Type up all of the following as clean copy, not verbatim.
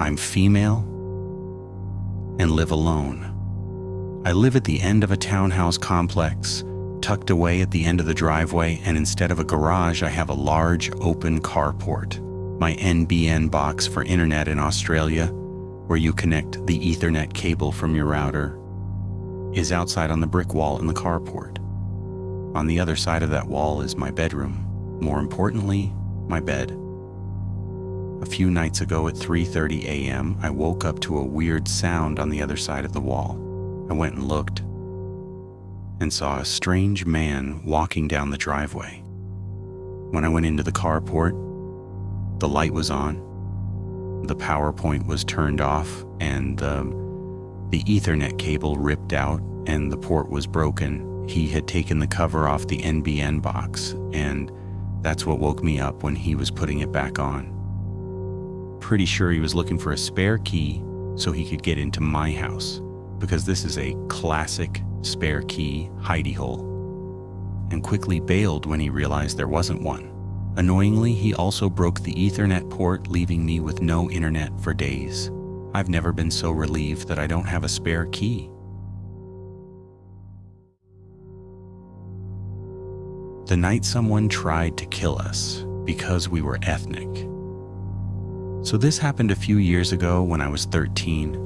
I'm female and live alone. I live at the end of a townhouse complex, tucked away at the end of the driveway, and instead of a garage, I have a large open carport. My NBN box for internet in Australia, where you connect the Ethernet cable from your router, is outside on the brick wall in the carport. On the other side of that wall is my bedroom. More importantly, my bed. A few nights ago at 3:30 a.m., I woke up to a weird sound on the other side of the wall. I went and looked and saw a strange man walking down the driveway. When I went into the carport, the light was on, the power point was turned off, and the Ethernet cable ripped out, and the port was broken. He had taken the cover off the NBN box, and that's what woke me up when he was putting it back on. Pretty sure he was looking for a spare key so he could get into my house, because this is a classic spare key hidey hole, and quickly bailed when he realized there wasn't one. Annoyingly, he also broke the Ethernet port, leaving me with no internet for days. I've never been so relieved that I don't have a spare key. The night someone tried to kill us because we were ethnic. So this happened a few years ago when I was 13.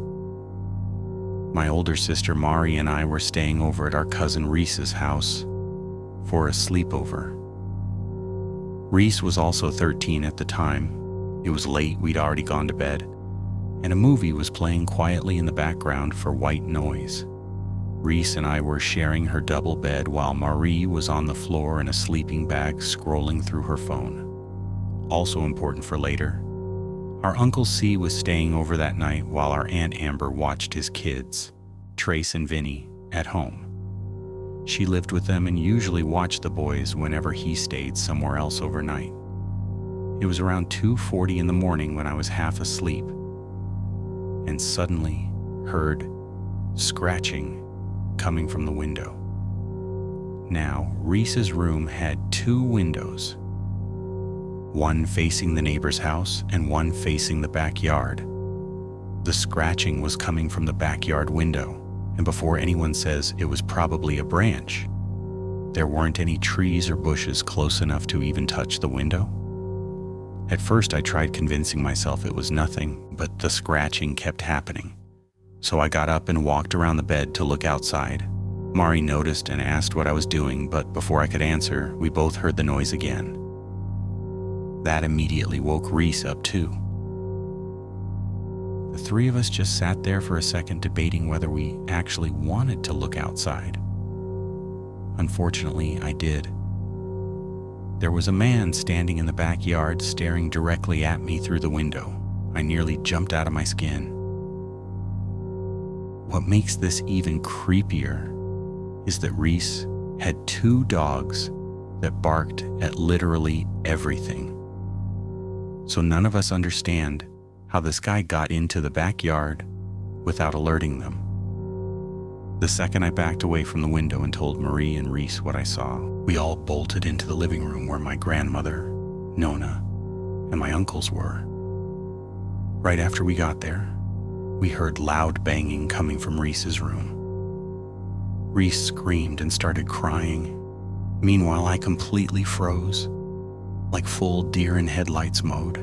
My older sister Mari and I were staying over at our cousin Reese's house for a sleepover. Reese was also 13 at the time. It was late, we'd already gone to bed, and a movie was playing quietly in the background for white noise. Reese and I were sharing her double bed while Marie was on the floor in a sleeping bag scrolling through her phone. Also important for later, our Uncle C was staying over that night while our Aunt Amber watched his kids, Trace and Vinny, at home. She lived with them and usually watched the boys whenever he stayed somewhere else overnight. It was around 2:40 in the morning when I was half asleep and suddenly heard scratching coming from the window. Now, Reese's room had 2 windows, one facing the neighbor's house and one facing the backyard. The scratching was coming from the backyard window, and before anyone says it was probably a branch, there weren't any trees or bushes close enough to even touch the window. At first I tried convincing myself it was nothing, but the scratching kept happening. So I got up and walked around the bed to look outside. Mari noticed and asked what I was doing, but before I could answer, we both heard the noise again. That immediately woke Reese up too. The 3 of us just sat there for a second debating whether we actually wanted to look outside. Unfortunately, I did. There was a man standing in the backyard staring directly at me through the window. I nearly jumped out of my skin. What makes this even creepier is that Reese had 2 dogs that barked at literally everything. So none of us understand how this guy got into the backyard without alerting them. The second I backed away from the window and told Marie and Reese what I saw, we all bolted into the living room where my grandmother, Nona, and my uncles were. Right after we got there, we heard loud banging coming from Reese's room. Reese screamed and started crying. Meanwhile, I completely froze, like full deer in headlights mode.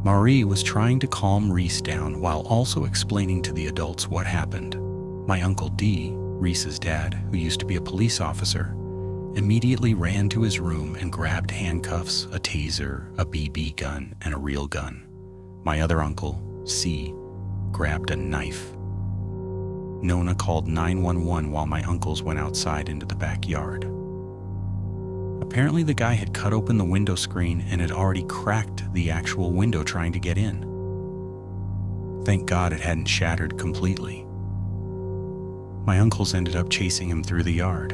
Marie was trying to calm Reese down while also explaining to the adults what happened. My Uncle D, Reese's dad, who used to be a police officer, immediately ran to his room and grabbed handcuffs, a taser, a BB gun, and a real gun. My other uncle, C, grabbed a knife. Nona called 911 while my uncles went outside into the backyard. Apparently the guy had cut open the window screen and had already cracked the actual window trying to get in. Thank God it hadn't shattered completely. My uncles ended up chasing him through the yard.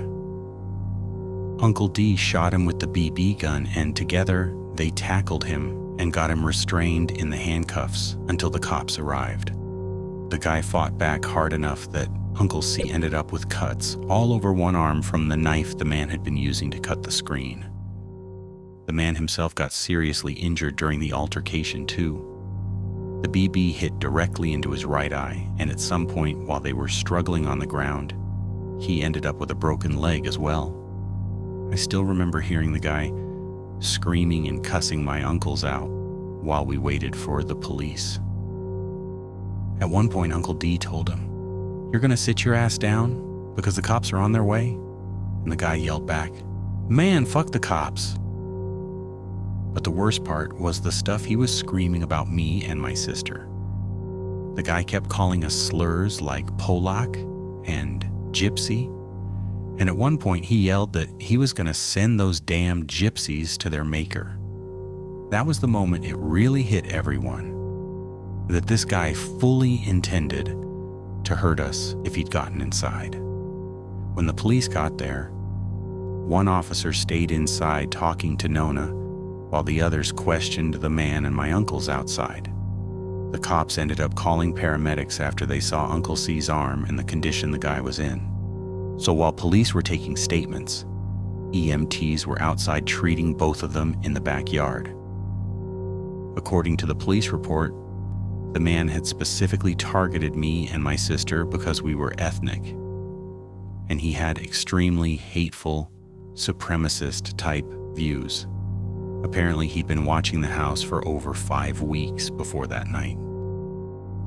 Uncle D shot him with the BB gun, and together they tackled him and got him restrained in the handcuffs until the cops arrived. The guy fought back hard enough that Uncle C ended up with cuts all over one arm from the knife the man had been using to cut the screen. The man himself got seriously injured during the altercation too. The BB hit directly into his right eye, and at some point while they were struggling on the ground, he ended up with a broken leg as well. I still remember hearing the guy screaming and cussing my uncles out while we waited for the police. At one point, Uncle D told him, "You're gonna sit your ass down because the cops are on their way?" And the guy yelled back, "Man, fuck the cops." But the worst part was the stuff he was screaming about me and my sister. The guy kept calling us slurs like Polak and Gypsy, and at one point he yelled that he was gonna send those damn gypsies to their maker. That was the moment it really hit everyone, that this guy fully intended to hurt us if he'd gotten inside. When the police got there, one officer stayed inside talking to Nona, while the others questioned the man and my uncles outside. The cops ended up calling paramedics after they saw Uncle C's arm and the condition the guy was in. So while police were taking statements, EMTs were outside treating both of them in the backyard. According to the police report, the man had specifically targeted me and my sister because we were ethnic, and he had extremely hateful, supremacist-type views. Apparently, he'd been watching the house for over 5 weeks before that night.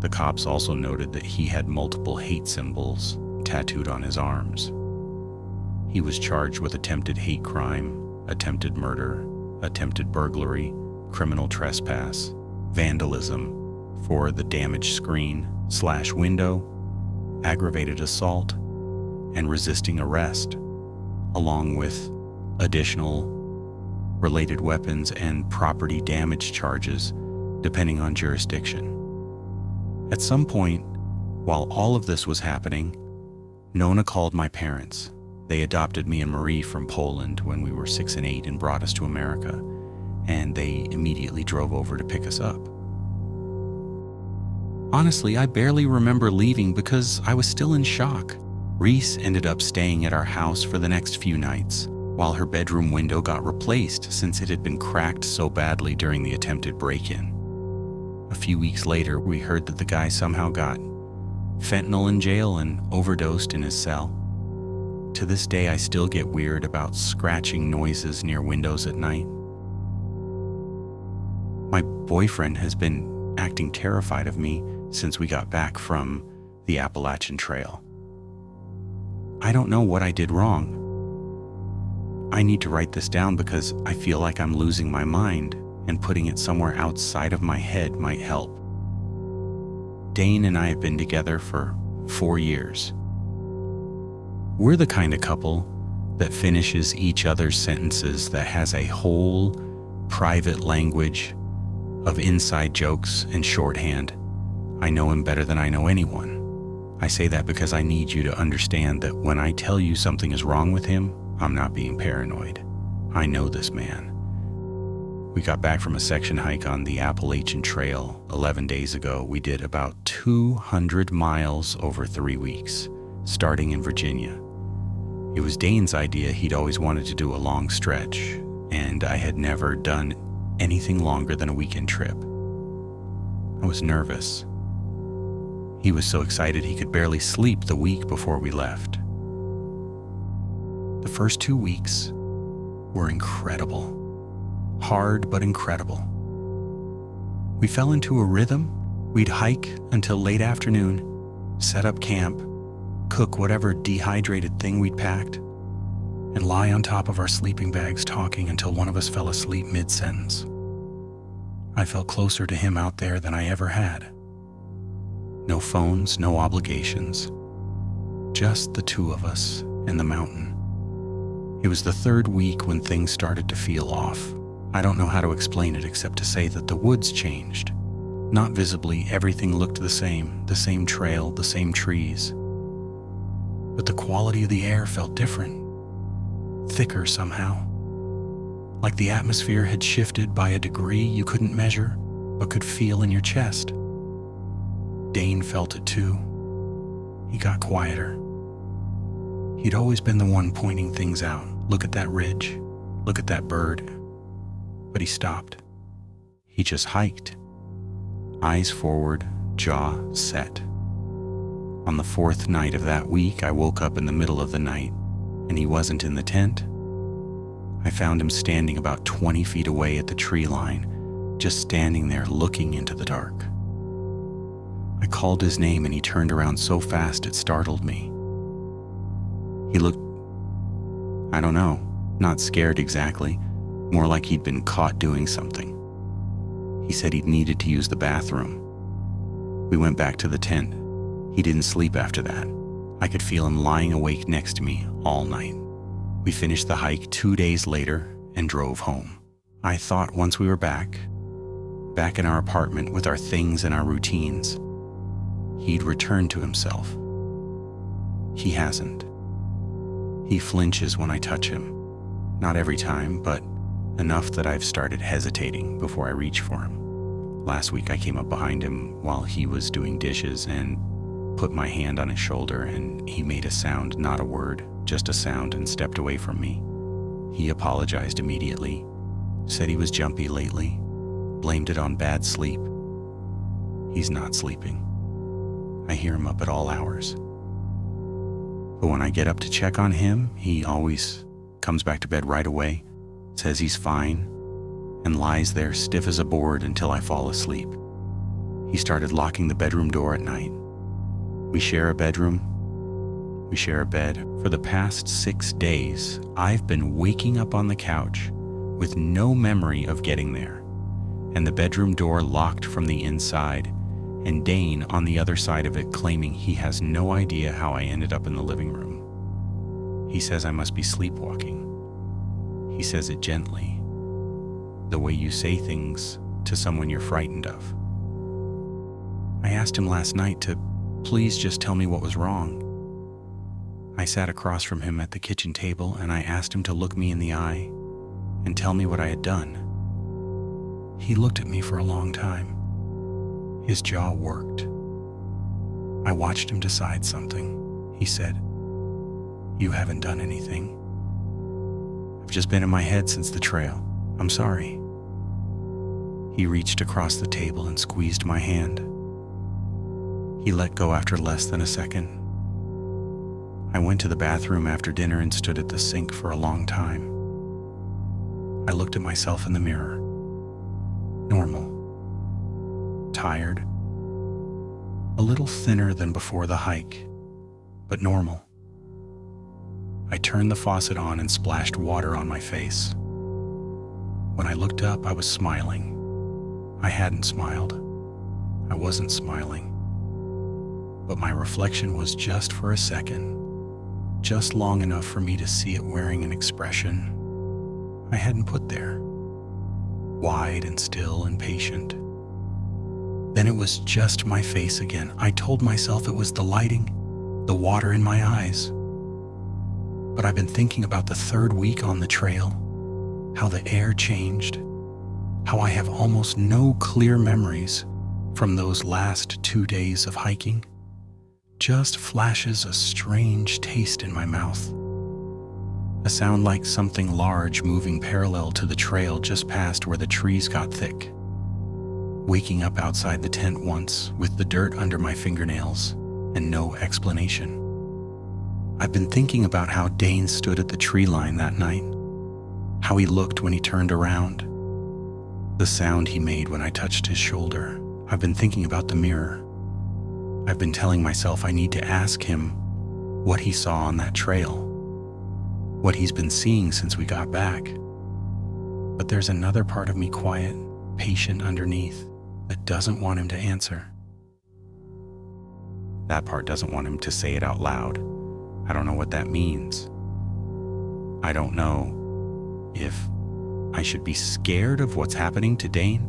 The cops also noted that he had multiple hate symbols tattooed on his arms. He was charged with attempted hate crime, attempted murder, attempted burglary, criminal trespass, vandalism for the damaged screen/window, aggravated assault, and resisting arrest, along with additional related weapons and property damage charges, depending on jurisdiction. At some point, while all of this was happening, Nona called my parents. They adopted me and Marie from Poland when we were 6 and 8 and brought us to America, and they immediately drove over to pick us up. Honestly, I barely remember leaving because I was still in shock. Reese ended up staying at our house for the next few nights, while her bedroom window got replaced since it had been cracked so badly during the attempted break-in. A few weeks later, we heard that the guy somehow got fentanyl in jail and overdosed in his cell. To this day, I still get weird about scratching noises near windows at night. My boyfriend has been acting terrified of me since we got back from the Appalachian Trail. I don't know what I did wrong. I need to write this down because I feel like I'm losing my mind, and putting it somewhere outside of my head might help. Dane and I have been together for 4 years. We're the kind of couple that finishes each other's sentences, that has a whole private language of inside jokes and shorthand. I know him better than I know anyone. I say that because I need you to understand that when I tell you something is wrong with him, I'm not being paranoid. I know this man. We got back from a section hike on the Appalachian Trail 11 days ago. We did about 200 miles over 3 weeks, starting in Virginia. It was Dane's idea. He'd always wanted to do a long stretch, and I had never done anything longer than a weekend trip. I was nervous. He was so excited he could barely sleep the week before we left. The first 2 weeks were incredible. Hard, but incredible. We fell into a rhythm. We'd hike until late afternoon, set up camp, cook whatever dehydrated thing we'd packed, and lie on top of our sleeping bags talking until one of us fell asleep mid-sentence. I felt closer to him out there than I ever had. No phones, no obligations. Just the two of us and the mountain. It was the 3rd week when things started to feel off. I don't know how to explain it except to say that the woods changed. Not visibly, everything looked the same trail, the same trees. But the quality of the air felt different, thicker somehow. Like the atmosphere had shifted by a degree you couldn't measure, but could feel in your chest. Dane felt it too. He got quieter. He'd always been the one pointing things out. Look at that ridge. Look at that bird. But he stopped. He just hiked. eyes forward, jaw set. On the fourth night of that week, I woke up in the middle of the night, and he wasn't in the tent. I found him standing about 20 feet away at the tree line, just standing there looking into the dark. I called his name and he turned around so fast it startled me. He looked, I don't know, not scared exactly, more like he'd been caught doing something. He said he'd needed to use the bathroom. We went back to the tent. He didn't sleep after that. I could feel him lying awake next to me all night. We finished the hike 2 days later and drove home. I thought once we were back in our apartment with our things and our routines, he'd return to himself. He hasn't. He flinches when I touch him. Not every time, but enough that I've started hesitating before I reach for him. Last week I came up behind him while he was doing dishes and put my hand on his shoulder, and he made a sound, not a word, just a sound, and stepped away from me. He apologized immediately, said he was jumpy lately, blamed it on bad sleep. He's not sleeping. I hear him up at all hours. But when I get up to check on him, he always comes back to bed right away, says he's fine, and lies there stiff as a board until I fall asleep. He started locking the bedroom door at night. We share a bedroom. We share a bed. For the past 6 days, I've been waking up on the couch with no memory of getting there, and the bedroom door locked from the inside, and Dane on the other side of it claiming he has no idea how I ended up in the living room. He says I must be sleepwalking. He says it gently, the way you say things to someone you're frightened of. I asked him last night to please just tell me what was wrong. I sat across from him at the kitchen table and I asked him to look me in the eye and tell me what I had done. He looked at me for a long time. His jaw worked. I watched him decide something. He said, "You haven't done anything. I've just been in my head since the trail. I'm sorry." He reached across the table and squeezed my hand. He let go after less than a second. I went to the bathroom after dinner and stood at the sink for a long time. I looked at myself in the mirror. Normal. Tired. A little thinner than before the hike, but normal. I turned the faucet on and splashed water on my face. When I looked up, I was smiling. I hadn't smiled. I wasn't smiling. But my reflection was just for a second, just long enough for me to see it wearing an expression I hadn't put there, wide and still and patient. Then it was just my face again. I told myself it was the lighting, the water in my eyes. But I've been thinking about the third week on the trail, how the air changed, how I have almost no clear memories from those last 2 days of hiking. Just flashes a strange taste in my mouth. A sound like something large moving parallel to the trail just past where the trees got thick. Waking up outside the tent once with the dirt under my fingernails and no explanation. I've been thinking about how Dane stood at the tree line that night, how he looked when he turned around, the sound he made when I touched his shoulder. I've been thinking about the mirror. I've been telling myself I need to ask him what he saw on that trail, what he's been seeing since we got back. But there's another part of me quiet, patient underneath, that doesn't want him to answer. That part doesn't want him to say it out loud. I don't know what that means. I don't know if I should be scared of what's happening to Dane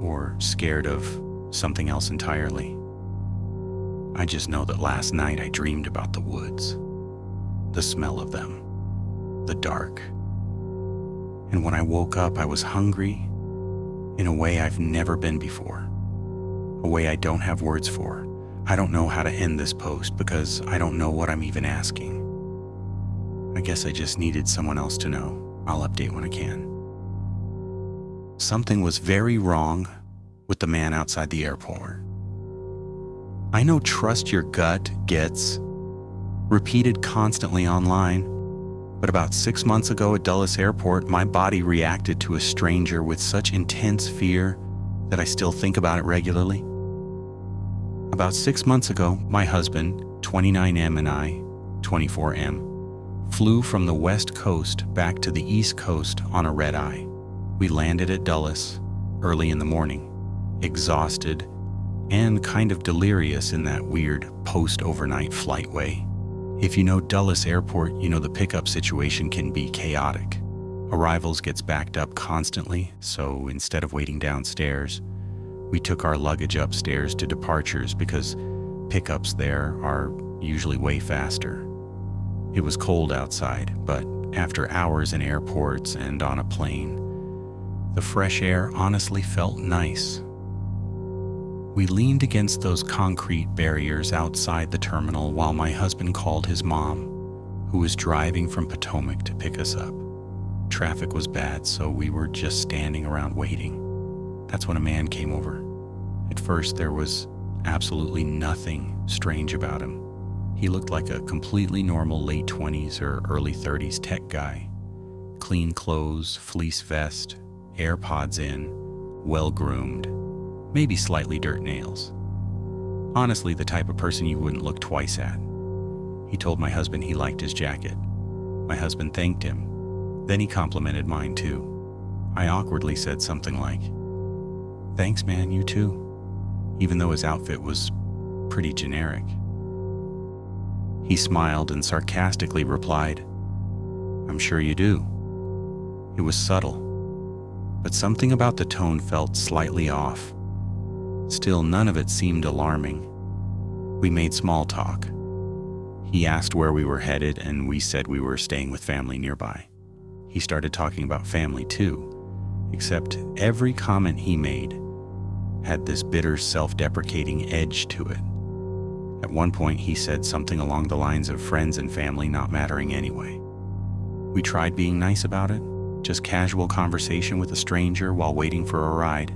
or scared of something else entirely. I just know that last night I dreamed about the woods, the smell of them, the dark. And when I woke up, I was hungry in a way I've never been before, a way I don't have words for. I don't know how to end this post because I don't know what I'm even asking. I guess I just needed someone else to know. I'll update when I can. Something was very wrong with the man outside the airport. I know trust your gut gets repeated constantly online, but about 6 months ago at Dulles Airport, my body reacted to a stranger with such intense fear that I still think about it regularly. About 6 months ago, my husband, 29M, and I, 24M, flew from the West Coast back to the East Coast on a red-eye. We landed at Dulles early in the morning, exhausted and kind of delirious in that weird post-overnight flight way. If you know Dulles Airport, you know the pickup situation can be chaotic. Arrivals gets backed up constantly, so instead of waiting downstairs, we took our luggage upstairs to departures because pickups there are usually way faster. It was cold outside, but after hours in airports and on a plane, the fresh air honestly felt nice. We leaned against those concrete barriers outside the terminal while my husband called his mom, who was driving from Potomac to pick us up. Traffic was bad, so we were just standing around waiting. That's when a man came over. At first, there was absolutely nothing strange about him. He looked like a completely normal late 20s or early 30s tech guy. Clean clothes, fleece vest, AirPods in, well-groomed, maybe slightly dirt nails. Honestly, the type of person you wouldn't look twice at. He told my husband he liked his jacket. My husband thanked him. Then he complimented mine too. I awkwardly said something like, "Thanks, man, you too," even though his outfit was pretty generic. He smiled and sarcastically replied, "I'm sure you do." It was subtle, but something about the tone felt slightly off. Still, none of it seemed alarming. We made small talk. He asked where we were headed, and we said we were staying with family nearby. He started talking about family too, except every comment he made had this bitter, self-deprecating edge to it. At one point, he said something along the lines of friends and family not mattering anyway. We tried being nice about it, just casual conversation with a stranger while waiting for a ride.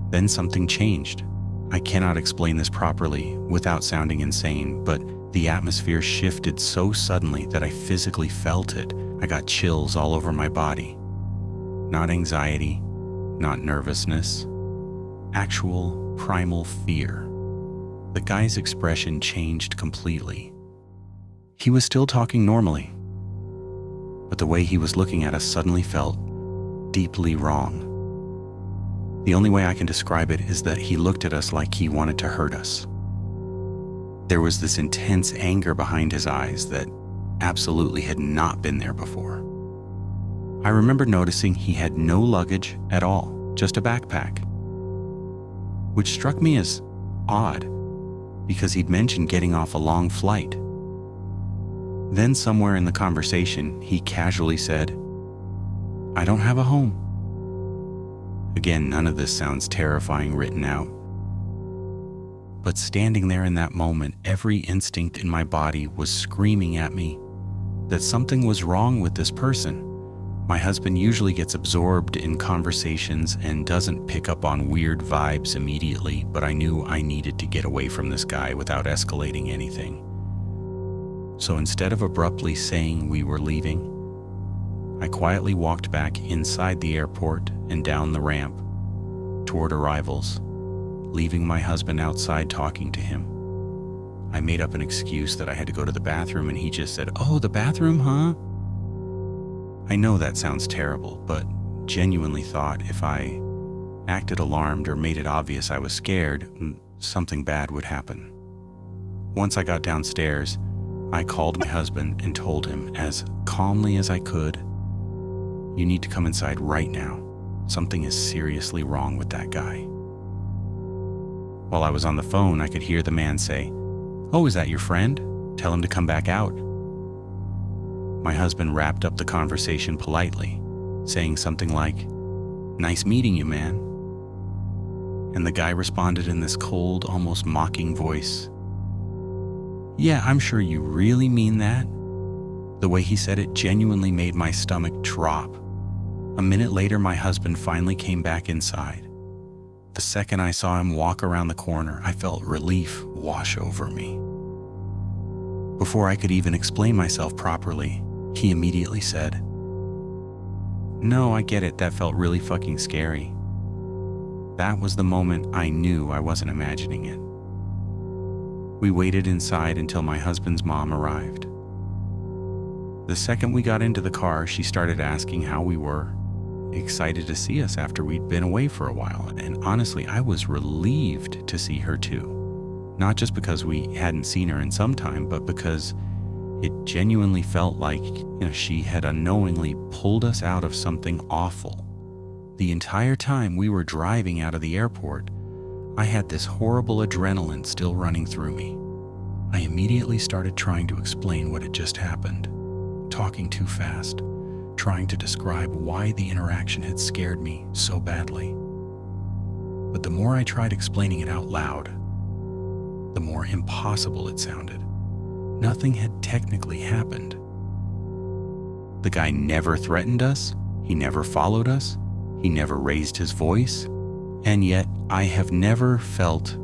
Then something changed. I cannot explain this properly without sounding insane, but the atmosphere shifted so suddenly that I physically felt it. I got chills all over my body. Not anxiety, not nervousness, actual primal fear. The guy's expression changed completely. He was still talking normally, but the way he was looking at us suddenly felt deeply wrong. The only way I can describe it is that he looked at us like he wanted to hurt us. There was this intense anger behind his eyes that absolutely had not been there before. I remember noticing he had no luggage at all, just a backpack, which struck me as odd because he'd mentioned getting off a long flight. Then somewhere in the conversation, he casually said, "I don't have a home." Again, none of this sounds terrifying written out. But standing there in that moment, every instinct in my body was screaming at me that something was wrong with this person. My husband usually gets absorbed in conversations and doesn't pick up on weird vibes immediately, but I knew I needed to get away from this guy without escalating anything. So instead of abruptly saying we were leaving, I quietly walked back inside the airport and down the ramp toward arrivals, leaving my husband outside talking to him. I made up an excuse that I had to go to the bathroom, and he just said, "Oh, the bathroom, huh?" I know that sounds terrible, but genuinely thought if I acted alarmed or made it obvious I was scared, something bad would happen. Once I got downstairs, I called my husband and told him as calmly as I could, "You need to come inside right now. Something is seriously wrong with that guy." While I was on the phone, I could hear the man say, "Oh, is that your friend? Tell him to come back out." My husband wrapped up the conversation politely, saying something like, "Nice meeting you, man." And the guy responded in this cold, almost mocking voice, "Yeah, I'm sure you really mean that." The way he said it genuinely made my stomach drop. A minute later, my husband finally came back inside. The second I saw him walk around the corner, I felt relief wash over me. Before I could even explain myself properly, he immediately said, "No, I get it, that felt really fucking scary." That was the moment I knew I wasn't imagining it. We waited inside until my husband's mom arrived. The second we got into the car, she started asking how we were, excited to see us after we'd been away for a while. And honestly, I was relieved to see her too. Not just because we hadn't seen her in some time, but because it genuinely felt like, she had unknowingly pulled us out of something awful. The entire time we were driving out of the airport, I had this horrible adrenaline still running through me. I immediately started trying to explain what had just happened, talking too fast, trying to describe why the interaction had scared me so badly. But the more I tried explaining it out loud, the more impossible it sounded. Nothing had technically happened. The guy never threatened us, he never followed us, he never raised his voice, and yet I have never felt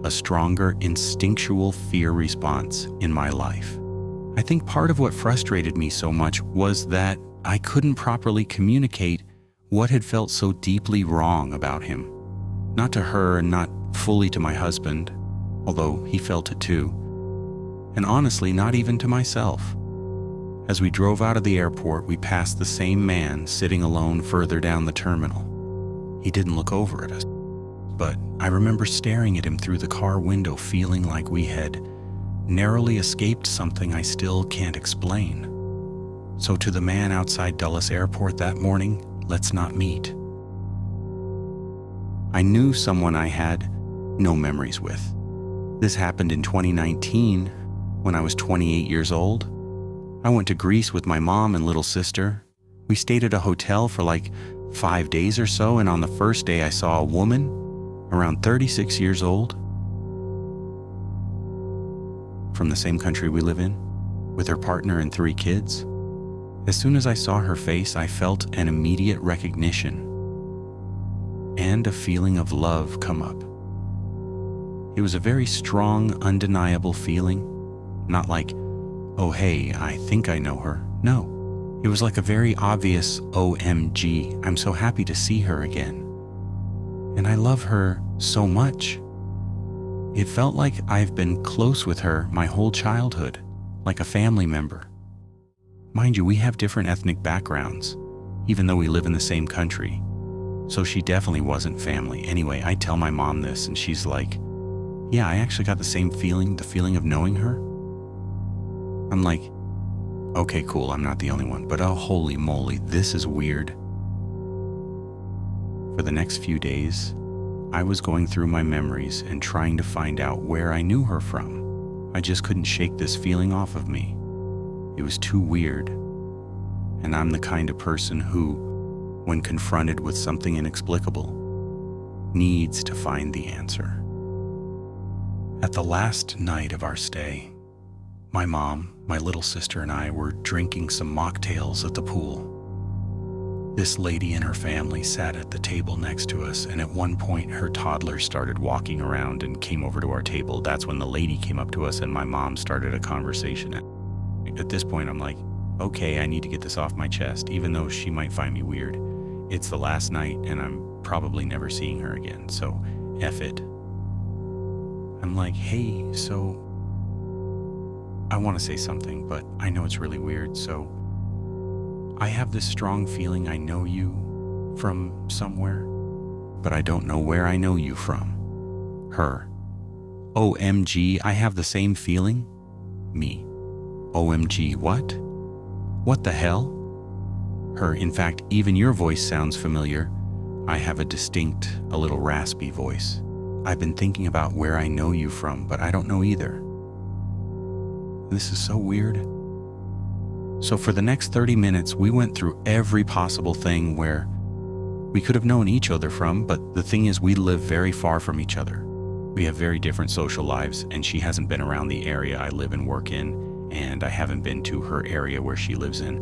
a stronger instinctual fear response in my life. I think part of what frustrated me so much was that I couldn't properly communicate what had felt so deeply wrong about him. Not to her and not fully to my husband, although he felt it too, and honestly not even to myself. As we drove out of the airport, we passed the same man sitting alone further down the terminal. He didn't look over at us, but I remember staring at him through the car window, feeling like we had narrowly escaped something I still can't explain. So to the man outside Dulles Airport that morning, let's not meet. I knew someone I had no memories with. This happened in 2019 when I was 28 years old. I went to Greece with my mom and little sister. We stayed at a hotel for like 5 days or so, and on the first day I saw a woman around 36 years old from the same country we live in, with her partner and 3 kids. As soon as I saw her face, I felt an immediate recognition and a feeling of love come up. It was a very strong, undeniable feeling, not like, "Oh hey, I think I know her." No, it was like a very obvious OMG, I'm so happy to see her again. And I love her so much. It felt like I've been close with her my whole childhood, like a family member. Mind you, we have different ethnic backgrounds, even though we live in the same country. So she definitely wasn't family. Anyway, I tell my mom this and she's like, "Yeah, I actually got the same feeling, the feeling of knowing her." I'm like, okay, cool, I'm not the only one, but oh, holy moly, this is weird. For the next few days, I was going through my memories and trying to find out where I knew her from. I just couldn't shake this feeling off of me. It was too weird. And I'm the kind of person who, when confronted with something inexplicable, needs to find the answer. At the last night of our stay, my mom, my little sister, and I were drinking some mocktails at the pool. This lady and her family sat at the table next to us, and at one point her toddler started walking around and came over to our table. That's when the lady came up to us and my mom started a conversation. At this point, I'm like, okay, I need to get this off my chest, even though she might find me weird. It's the last night and I'm probably never seeing her again, so F it. I'm like, hey, so I want to say something, but I know it's really weird, so I have this strong feeling I know you from somewhere, but I don't know where I know you from. Her. OMG, I have the same feeling? Me. OMG, what? What the hell? Her, in fact, even your voice sounds familiar. I have a distinct, a little raspy voice. I've been thinking about where I know you from, but I don't know either. This is so weird. So for the next 30 minutes, we went through every possible thing where we could have known each other from, but the thing is we live very far from each other. We have very different social lives, and she hasn't been around the area I live and work in, and I haven't been to her area where she lives in,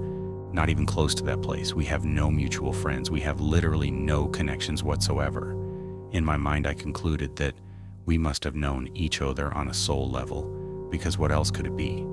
not even close to that place. We have no mutual friends. We have literally no connections whatsoever. In my mind, I concluded that we must have known each other on a soul level, because what else could it be?